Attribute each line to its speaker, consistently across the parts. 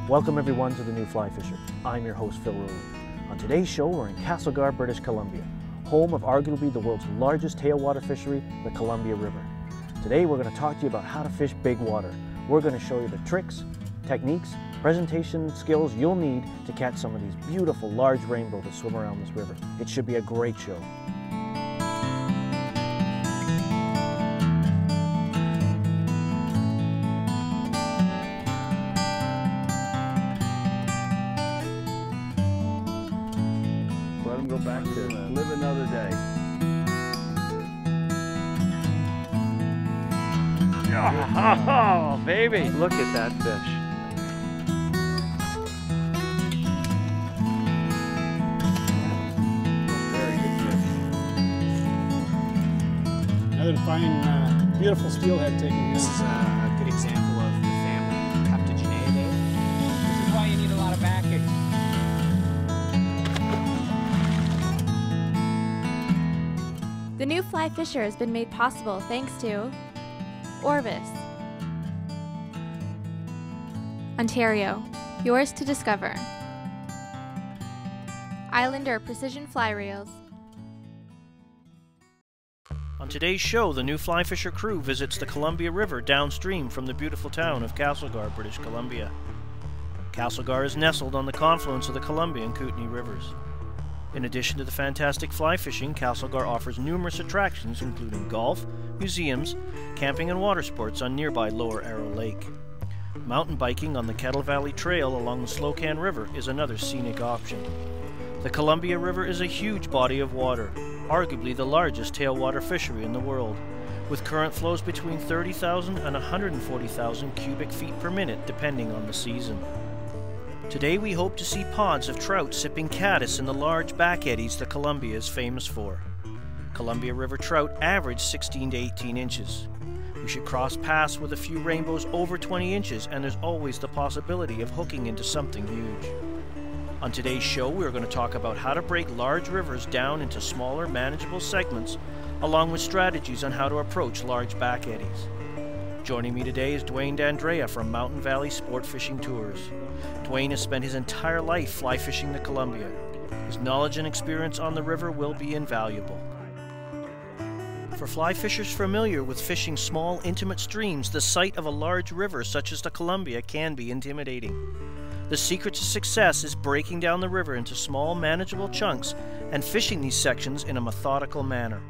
Speaker 1: Welcome everyone to The New Fly Fisher. I'm your host Phil Rowley. On today's show we're in Castlegar, British Columbia, home of arguably the world's largest tailwater fishery, the Columbia River. Today we're going to talk to you about how to fish big water. We're going to show you the tricks, techniques, presentation skills you'll need to catch some of these beautiful large rainbows that swim around this river. It should be a great show.
Speaker 2: Let them go back to live another day.
Speaker 1: Oh, baby! Look at that fish.
Speaker 2: Very good fish.
Speaker 3: Another fine, beautiful steelhead taking
Speaker 4: This is a good example of the family Captogenidae. This is why you need a lot of backing.
Speaker 5: The New Fly Fisher has been made possible thanks to Orvis, Ontario, yours to discover. Islander Precision Fly Reels.
Speaker 6: On today's show, the New Fly Fisher crew visits the Columbia River downstream from the beautiful town of Castlegar, British Columbia. Castlegar is nestled on the confluence of the Columbia and Kootenay rivers. In addition to the fantastic fly fishing, Castlegar offers numerous attractions including golf, museums, camping and water sports on nearby Lower Arrow Lake. Mountain biking on the Kettle Valley Trail along the Slocan River is another scenic option. The Columbia River is a huge body of water, arguably the largest tailwater fishery in the world, with current flows between 30,000 and 140,000 cubic feet per minute depending on the season. Today we hope to see pods of trout sipping caddis in the large back eddies the Columbia is famous for. Columbia River trout average 16 to 18 inches. We should cross paths with a few rainbows over 20 inches, and there's always the possibility of hooking into something huge. On today's show we are going to talk about how to break large rivers down into smaller manageable segments, along with strategies on how to approach large back eddies. Joining me today is Dwayne D'Andrea from Mountain Valley Sport Fishing Tours. Dwayne has spent his entire life fly fishing the Columbia. His knowledge and experience on the river will be invaluable. For fly fishers familiar with fishing small, intimate streams, the sight of a large river such as the Columbia can be intimidating. The secret to success is breaking down the river into small, manageable chunks and fishing these sections in a methodical manner.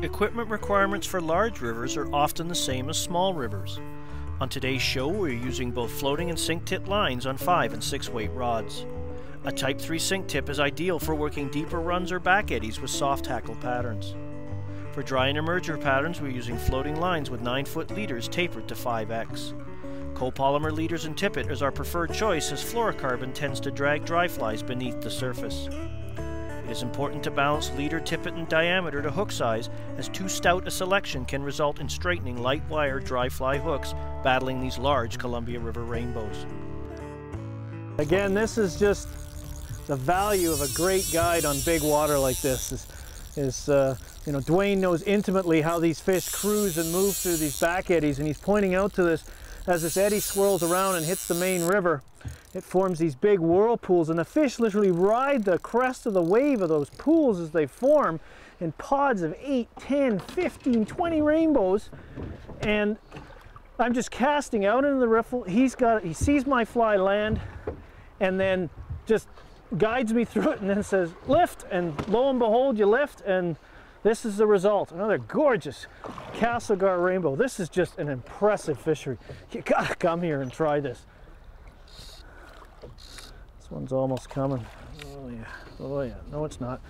Speaker 6: Equipment requirements for large rivers are often the same as small rivers. On today's show, we're using both floating and sink tip lines on 5 and 6 weight rods. A Type 3 sink tip is ideal for working deeper runs or back eddies with soft tackle patterns. For dry and emerger patterns, we're using floating lines with 9-foot leaders tapered to 5x. Copolymer leaders and tippet is our preferred choice, as fluorocarbon tends to drag dry flies beneath the surface. It is important to balance leader, tippet, and diameter to hook size, as too stout a selection can result in straightening light wire dry fly hooks battling these large Columbia River rainbows.
Speaker 1: Again, this is just the value of a great guide on big water like this. You know, Dwayne knows intimately how these fish cruise and move through these back eddies, and he's pointing out to this as this eddy swirls around and hits the main river. It forms these big whirlpools, and the fish literally ride the crest of the wave of those pools as they form in pods of 8, 10, 15, 20 rainbows. And I'm just casting out into the riffle. He sees my fly land and then just guides me through it and then says, lift, and lo and behold, you lift, and this is the result. Another gorgeous Castlegar rainbow. This is just an impressive fishery. You gotta come here and try this. This one's almost coming. Oh yeah, oh yeah. No, it's not.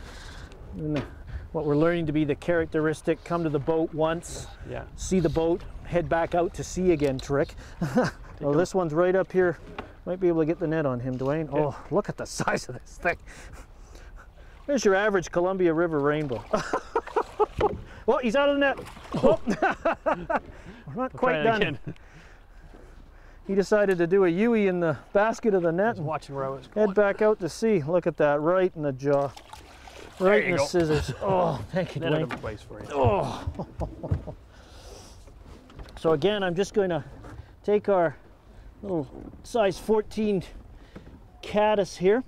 Speaker 1: What we're learning to be the characteristic come to the boat once, see the boat, head back out to sea again trick. Well, this one's right up here. Might be able to get the net on him, Dwayne. Okay. Oh, look at the size of this thing. There's your average Columbia River rainbow. Oh, he's out of the net. Oh. We're not quite done. Again. He decided to do a Yui in the basket of the net.
Speaker 3: And watching where I was going.
Speaker 1: Head back out to sea. Look at that, right in the jaw. Right in the scissors. Oh, thank you, Dwayne.
Speaker 3: Place for you.
Speaker 1: Oh. So again, I'm just going to take our little size 14 caddis here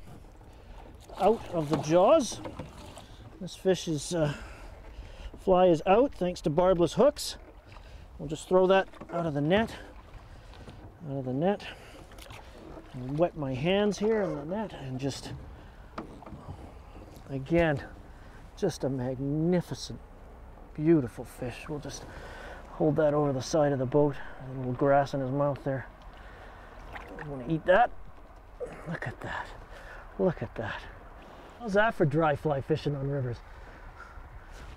Speaker 1: out of the jaws. This fish is fly is out thanks to barbless hooks. We'll just throw that out of the net. Out of the net. And wet my hands here in the net and just, again, just a magnificent, beautiful fish. We'll just hold that over the side of the boat. A little grass in his mouth there. I want to eat that. Look at that. Look at that. How's that for dry fly fishing on rivers?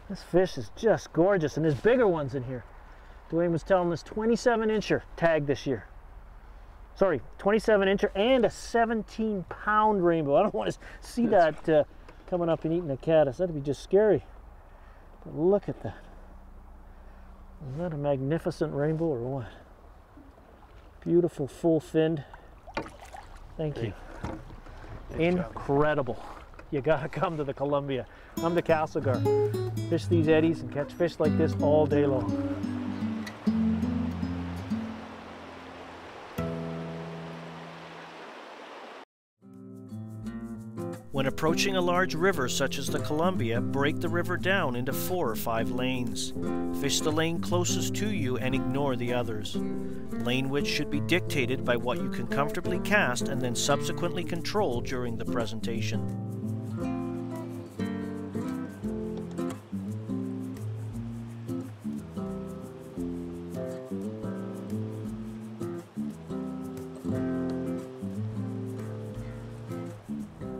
Speaker 1: This fish is just gorgeous, and there's bigger ones in here. Dwayne was telling us 27-incher tagged this year. Sorry, 27-incher and a 17-pound rainbow. I don't want to see that coming up and eating a caddis. That'd be just scary. But look at that. Is that a magnificent rainbow or what? Beautiful, full-finned. Thank you. Incredible. You gotta come to the Columbia. Come to Castlegar. Fish these eddies and catch fish like this all day long.
Speaker 6: When approaching a large river such as the Columbia, break the river down into 4 or 5 lanes. Fish the lane closest to you and ignore the others. Lane width should be dictated by what you can comfortably cast and then subsequently control during the presentation.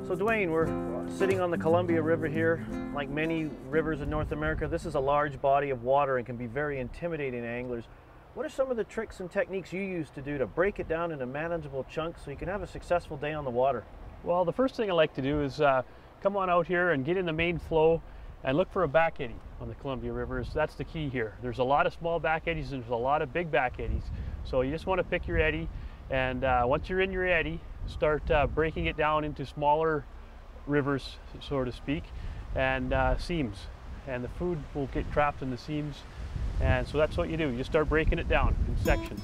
Speaker 1: So Dwayne, we're sitting on the Columbia River here. Like many rivers in North America, this is a large body of water and can be very intimidating to anglers. What are some of the tricks and techniques you use to do to break it down into manageable chunks so you can have a successful day on the water?
Speaker 3: Well, the first thing I like to do is come on out here and get in the main flow and look for a back eddy on the Columbia Rivers. That's the key here. There's a lot of small back eddies and there's a lot of big back eddies. So you just want to pick your eddy, and once you're in your eddy, start breaking it down into smaller rivers, so to speak, and seams. And the food will get trapped in the seams. And so that's what you do. You start breaking it down in sections.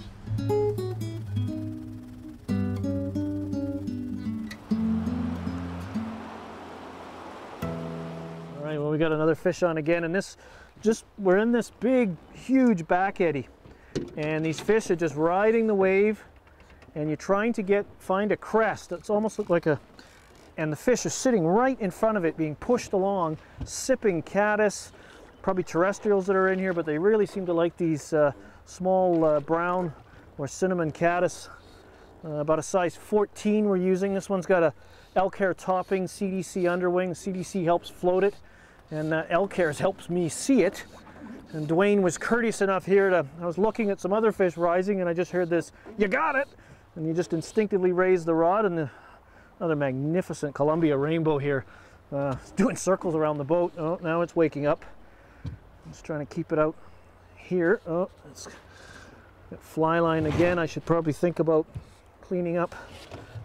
Speaker 1: All right, well, we got another fish on again, and we're in this big, huge back eddy. And these fish are just riding the wave, and you're trying to find a crest. It's almost look like and the fish are sitting right in front of it, being pushed along, sipping caddis, probably terrestrials that are in here, but they really seem to like these small brown or cinnamon caddis. About a size 14 we're using. This one's got a elk hair topping, CDC underwing. CDC helps float it, and elk hairs helps me see it. And Dwayne was courteous enough here I was looking at some other fish rising, and I just heard this, "You got it!" And you just instinctively raise the rod, and another magnificent Columbia rainbow here. It's doing circles around the boat. Oh, now it's waking up. I'm just trying to keep it out here. Oh, it's got fly line again. I should probably think about cleaning up.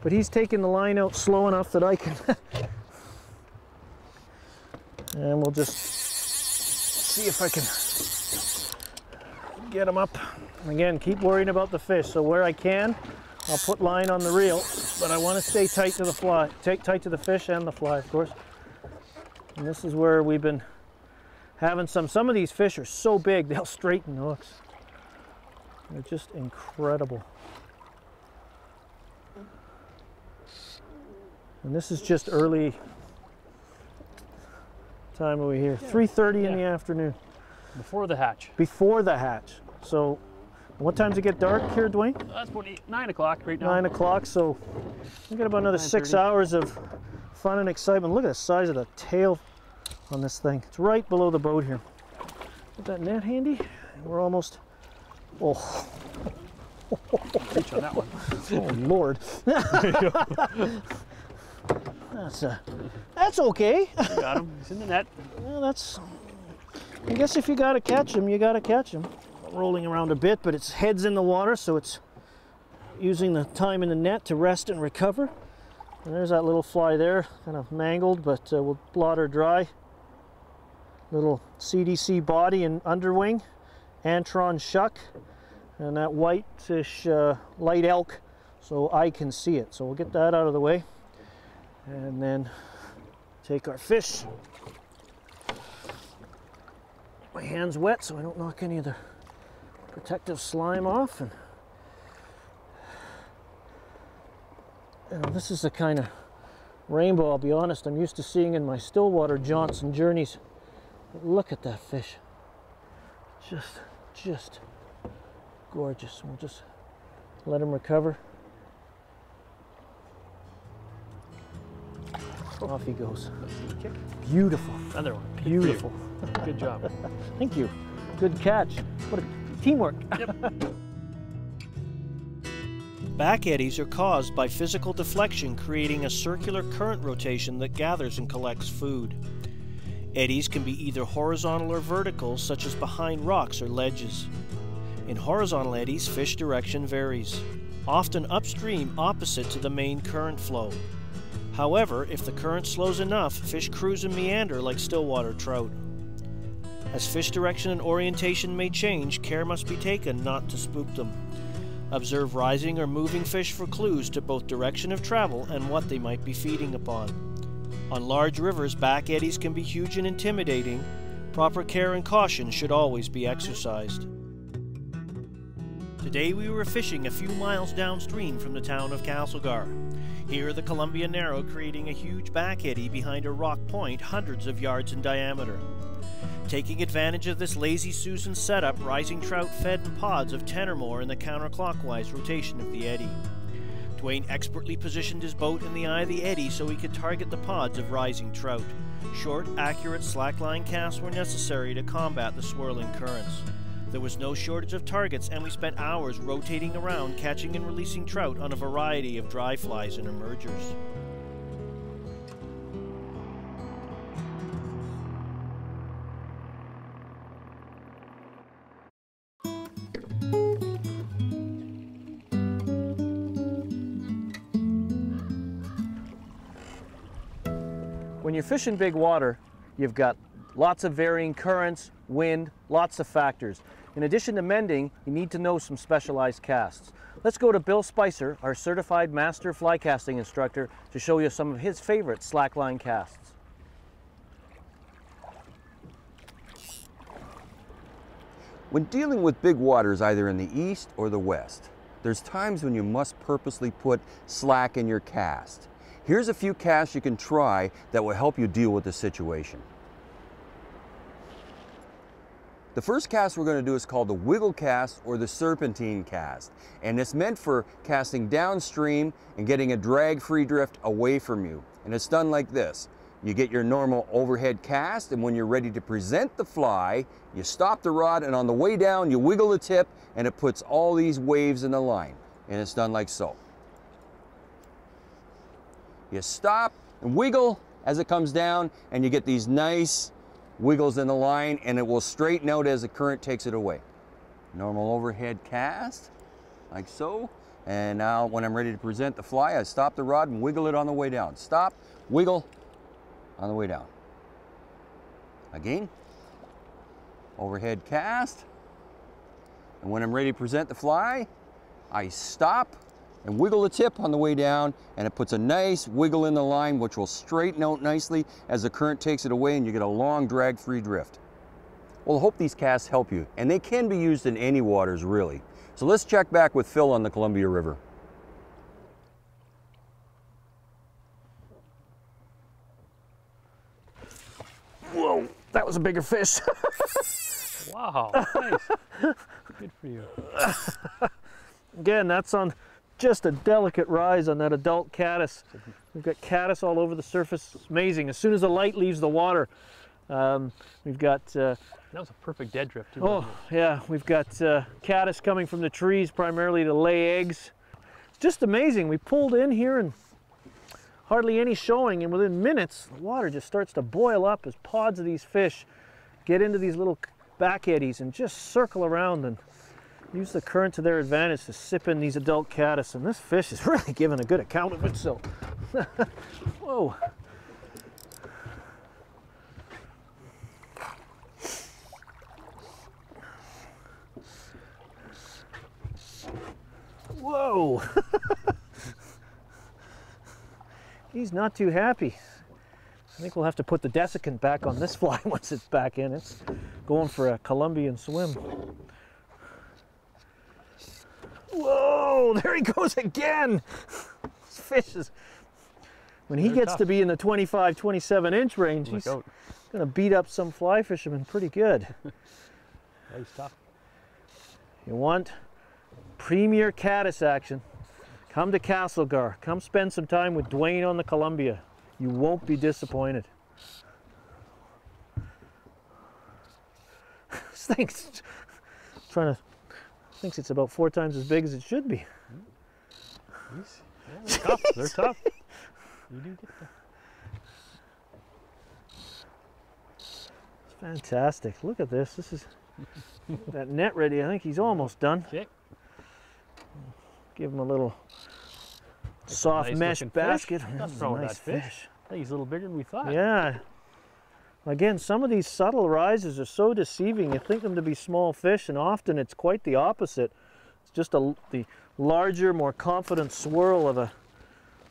Speaker 1: But he's taking the line out slow enough that I can. And we'll just see if I can get him up. Again, keep worrying about the fish. So where I can, I'll put line on the reel, but I want to stay tight to the fly, tight to the fish and the fly, of course. And this is where we've been having some of these fish are so big, they'll straighten hooks. They're just incredible. And this is just early time over here, 3:30 in the afternoon.
Speaker 3: Before the hatch.
Speaker 1: Before the hatch. So what time does it get dark here, Dwayne?
Speaker 3: That's about 9 o'clock right now.
Speaker 1: 9 o'clock, so we got about another 6 hours of fun and excitement. Look at the size of the tail on this thing. It's right below the boat here. Got that net handy? We're almost, oh.
Speaker 3: Reach on that one.
Speaker 1: Oh, Lord. That's okay.
Speaker 3: You got him. He's in the net.
Speaker 1: Well, that's, I guess if you got to catch him, you got to catch him. Rolling around a bit, but its head's in the water, so it's using the time in the net to rest and recover. And there's that little fly there, kind of mangled, but we'll blot her dry. Little CDC body and underwing, Antron shuck, and that whitish light elk, so I can see it. So we'll get that out of the way, and then take our fish. My hand's wet, so I don't knock any of the protective slime off. And you know, this is the kind of rainbow, I'll be honest, I'm used to seeing in my Stillwater jaunts and journeys. But look at that fish. Just gorgeous. We'll just let him recover. Off he goes. Beautiful.
Speaker 3: Another one.
Speaker 1: Beautiful.
Speaker 3: Good job.
Speaker 1: Thank you. Good catch. What a teamwork.
Speaker 3: Yep.
Speaker 6: Back eddies are caused by physical deflection, creating a circular current rotation that gathers and collects food. Eddies can be either horizontal or vertical, such as behind rocks or ledges. In horizontal eddies, fish direction varies, often upstream opposite to the main current flow. However, if the current slows enough, fish cruise and meander like stillwater trout. As fish direction and orientation may change, care must be taken not to spook them. Observe rising or moving fish for clues to both direction of travel and what they might be feeding upon. On large rivers, back eddies can be huge and intimidating. Proper care and caution should always be exercised. Today we were fishing a few miles downstream from the town of Castlegar. Here the Columbia Narrow creating a huge back eddy behind a rock point hundreds of yards in diameter. Taking advantage of this lazy Susan setup, rising trout fed in pods of 10 or more in the counterclockwise rotation of the eddy. Dwayne expertly positioned his boat in the eye of the eddy so he could target the pods of rising trout. Short, accurate slackline casts were necessary to combat the swirling currents. There was no shortage of targets, and we spent hours rotating around, catching and releasing trout on a variety of dry flies and emergers.
Speaker 1: When you're fishing big water, you've got lots of varying currents, wind, lots of factors. In addition to mending, you need to know some specialized casts. Let's go to Bill Spicer, our certified master fly casting instructor, to show you some of his favorite slackline casts.
Speaker 7: When dealing with big waters either in the east or the west, there's times when you must purposely put slack in your cast. Here's a few casts you can try that will help you deal with the situation. The first cast we're going to do is called the wiggle cast or the serpentine cast, and it's meant for casting downstream and getting a drag-free drift away from you. And it's done like this. You get your normal overhead cast, and when you're ready to present the fly, you stop the rod, and on the way down you wiggle the tip, and it puts all these waves in the line. And it's done like so. You stop and wiggle as it comes down, and you get these nice wiggles in the line, and it will straighten out as the current takes it away. Normal overhead cast, like so. And now when I'm ready to present the fly, I stop the rod and wiggle it on the way down. Stop, wiggle, on the way down. Again, overhead cast. And when I'm ready to present the fly, I stop and wiggle the tip on the way down, and it puts a nice wiggle in the line, which will straighten out nicely as the current takes it away, and you get a long drag-free drift. Well, I hope these casts help you, and they can be used in any waters, really. So let's check back with Phil on the Columbia River.
Speaker 1: Whoa, that was a bigger fish.
Speaker 3: Wow, nice. Good for you.
Speaker 1: Again, that's on just a delicate rise on that adult caddis. We've got caddis all over the surface. It's amazing. As soon as the light leaves the water, We've got
Speaker 3: That was a perfect dead drift too.
Speaker 1: oh
Speaker 3: wasn't it?
Speaker 1: yeah, we've got caddis coming from the trees primarily to lay eggs. Just amazing. We pulled in here and hardly any showing, and within minutes the water just starts to boil up as pods of these fish get into these little back eddies and just circle around and use the current to their advantage to sip in these adult caddis. And this fish is really giving a good account of itself. Whoa. Whoa. He's not too happy. I think we'll have to put the desiccant back on this fly once it's back in. It's going for a Colombian swim. Whoa, there he goes again. This fish is, when he gets to be in the 25, 27 inch range, he's going to beat up some fly fishermen pretty good.
Speaker 3: Yeah, he's tough.
Speaker 1: You want premier caddis action? Come to Castlegar. Come spend some time with Dwayne on the Columbia. You won't be disappointed. This thing's thinks it's about 4 times as big as it should be.
Speaker 3: Yeah, they're tough. They're tough. You do get that.
Speaker 1: It's fantastic. Look at this. This is that net ready. I think he's almost done.
Speaker 3: Okay.
Speaker 1: Give him a little soft mesh basket.
Speaker 3: That's
Speaker 1: This is
Speaker 3: a
Speaker 1: a
Speaker 3: nice
Speaker 1: nice
Speaker 3: fish.
Speaker 1: fish.
Speaker 3: I think he's a little bigger than we thought.
Speaker 1: Yeah. Again, some of these subtle rises are so deceiving. You think them to be small fish, and often it's quite the opposite. It's just the larger, more confident swirl of a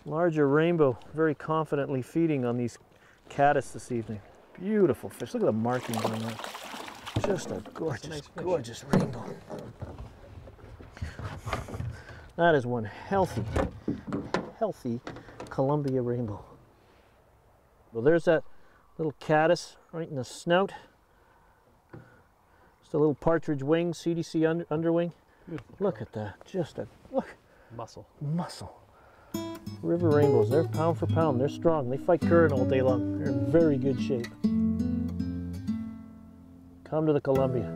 Speaker 1: larger rainbow, very confidently feeding on these caddis this evening. Beautiful fish. Look at the markings on that. Just a gorgeous,
Speaker 3: nice fish.
Speaker 1: gorgeous rainbow. That is one healthy Columbia rainbow. Well, there's that little caddis right in the snout. Just a little partridge wing, CDC underwing.
Speaker 3: Beautiful.
Speaker 1: Look at that. Just a look.
Speaker 3: Muscle.
Speaker 1: Muscle. River rainbows, they're pound for pound. They're strong. They fight current all day long. They're in very good shape. Come to the Columbia.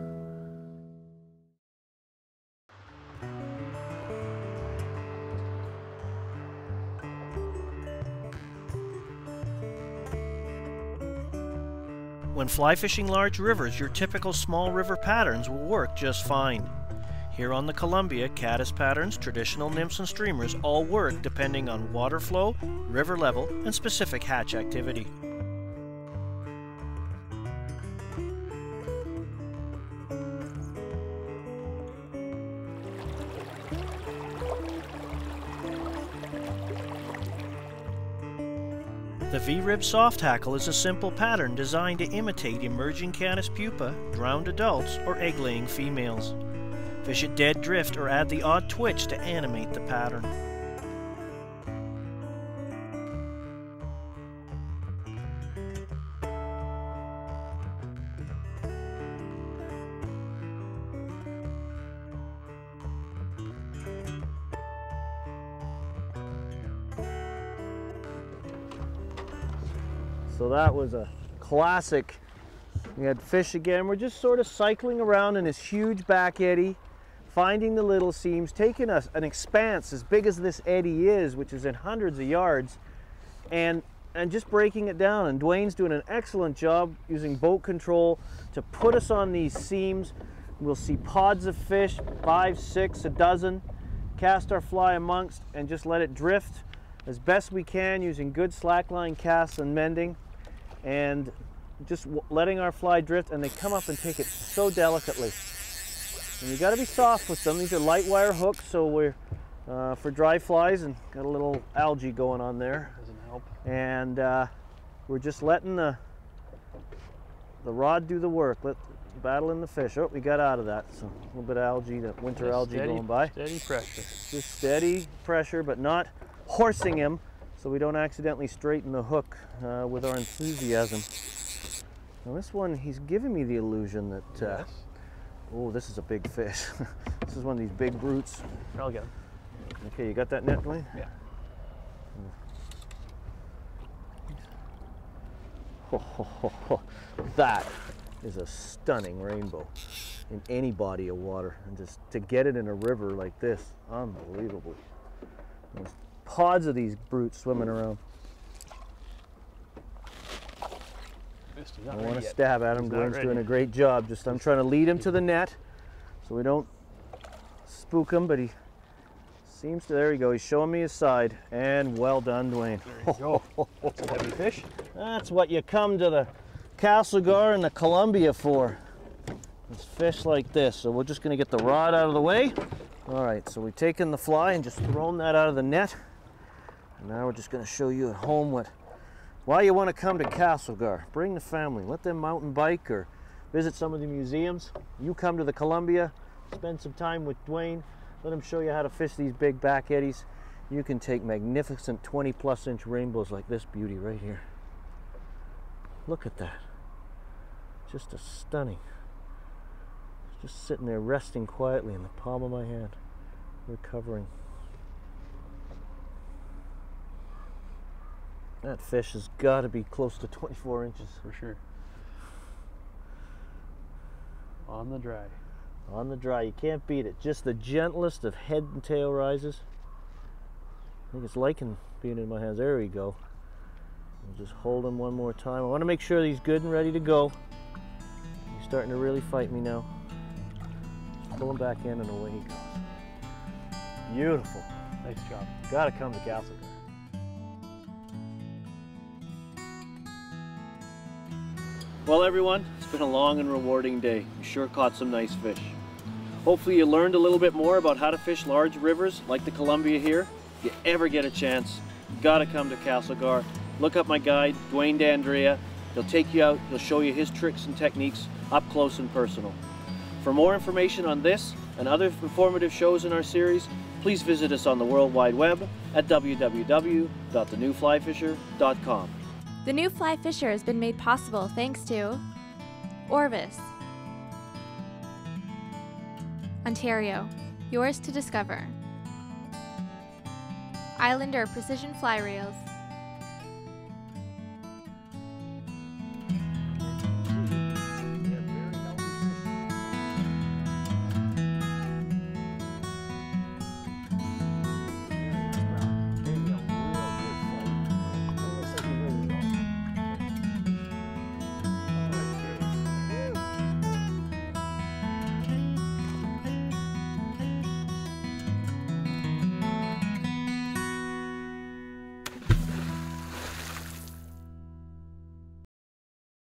Speaker 6: When fly fishing large rivers, your typical small river patterns will work just fine. Here on the Columbia, caddis patterns, traditional nymphs and streamers all work depending on water flow, river level, and specific hatch activity. The V-rib soft hackle is a simple pattern designed to imitate emerging caddis pupa, drowned adults, or egg-laying females. Fish at dead drift or add the odd twitch to animate the pattern.
Speaker 1: So that was a classic. We had fish again. We're just sort of cycling around in this huge back eddy, finding the little seams, taking an expanse as big as this eddy is, which is in hundreds of yards, and just breaking it down. And Dwayne's doing an excellent job using boat control to put us on these seams. We'll see pods of fish, 5, 6, a dozen, cast our fly amongst and just let it drift as best we can using good slackline casts and mending, and just letting our fly drift, and they come up and take it so delicately. And you got to be soft with them. These are light wire hooks, so we're for dry flies, and got a little algae going on there.
Speaker 3: Doesn't help.
Speaker 1: And we're just letting the rod do the work. Let battling the fish. Oh, we got out of that. So a little bit of algae, that winter algae going by.
Speaker 3: Steady pressure.
Speaker 1: Just steady pressure, but not horsing him, so we don't accidentally straighten the hook with our enthusiasm. Now this one, he's giving me the illusion that,
Speaker 3: Yes.
Speaker 1: oh, this is a big fish. This is one of these big brutes.
Speaker 3: I'll get him.
Speaker 1: Okay, you got that net, Dwayne?
Speaker 3: Yeah.
Speaker 1: That is a stunning rainbow in any body of water, and just to get it in a river like this, unbelievable. There's pods of these brutes swimming around. I want to stab at him. Dwayne's doing a great job. Just I'm trying to lead him to the net so we don't spook him, but he seems to, there you go, he's showing me his side, and well done, Dwayne.
Speaker 3: There you go. That's a heavy fish.
Speaker 1: That's what you come to the Castlegar and the Columbia for. It's fish like this. So we're just going to get the rod out of the way. All right, so we've taken the fly and just thrown that out of the net. And now we're just going to show you at home why you want to come to Castlegar. Bring the family. Let them mountain bike or visit some of the museums. You come to the Columbia, spend some time with Dwayne. Let him show you how to fish these big back eddies. You can take magnificent 20+ inch rainbows like this beauty right here. Look at that. Just a stunning. Just sitting there resting quietly in the palm of my hand, recovering. That fish has got to be close to 24 inches.
Speaker 3: For sure. On the dry.
Speaker 1: On the dry, you can't beat it. Just the gentlest of head and tail rises. I think it's liking being in my hands. There we go. I'll just hold him one more time. I want to make sure that he's good and ready to go. He's starting to really fight me now. Just pull him back in and away he goes. Beautiful.
Speaker 3: Nice job.
Speaker 1: Gotta come to Castlegar. Well everyone, it's been a long and rewarding day. We sure caught some nice fish. Hopefully you learned a little bit more about how to fish large rivers like the Columbia here. If you ever get a chance, you gotta come to Castlegar. Look up my guide, Dwayne D'Andrea. He'll take you out, he'll show you his tricks and techniques up close and personal. For more information on this and other informative shows in our series, please visit us on the World Wide Web at www.thenewflyfisher.com.
Speaker 5: The new fly fisher has been made possible thanks to Orvis, Ontario, yours to discover. Islander Precision Fly Reels.